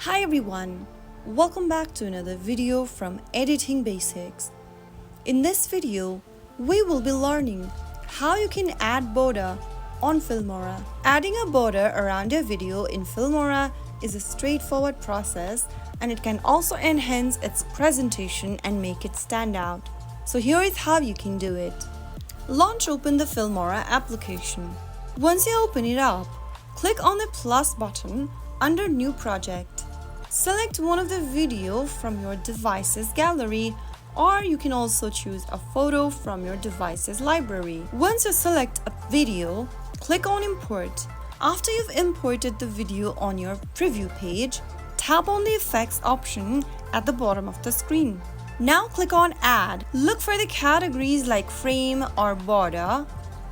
Hi everyone, welcome back to another video from Editing Basics. In this video, we will be learning how you can add border on Filmora. Adding a border around your video in Filmora is a straightforward process, and it can also enhance its presentation and make it stand out. So here is how you can do it. Open the Filmora application. Once you open it up, click on the plus button under New Project. Select one of the video from your device's gallery, or you can also choose a photo from your device's library. Once you select a video, click on Import. After you've imported the video on your preview page, tap on the Effects option at the bottom of the screen. Now click on Add. Look for the categories like frame or border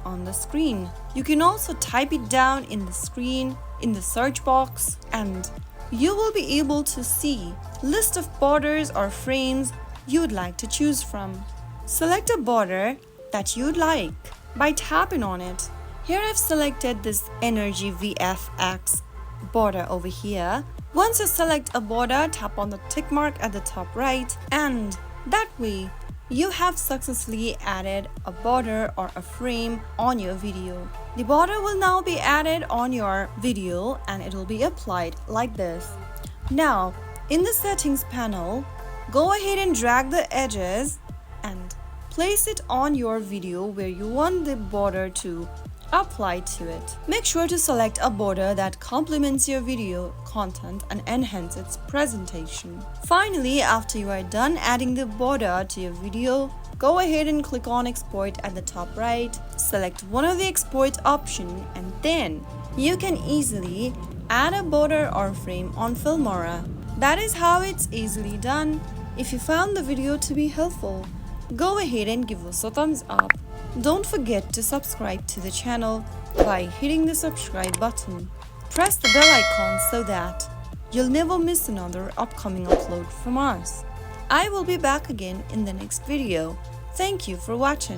on the screen. You can also type it down in the screen in the search box, and you will be able to see list of borders or frames you'd like to choose from. Select a border that you'd like by tapping on it. Here I've selected this Energy VFX border over here. Once you select a border, tap on the tick mark at the top right, and that way you have successfully added a border or a frame on your video. The border will now be added on your video and it will be applied like this. Now, in the settings panel, go ahead and drag the edges and place it on your video where you want the border to apply to it. Make sure to select a border that complements your video content and enhance its presentation. Finally, after you are done adding the border to your video, go ahead and click on Export at the top right. Select one of the export options, and then you can easily add a border or frame on Filmora. That is how it's easily done. If you found the video to be helpful, go ahead and give us a thumbs up. Don't forget to subscribe to the channel by hitting the subscribe button. Press the bell icon so that you'll never miss another upcoming upload from us. I will be back again in the next video. Thank you for watching.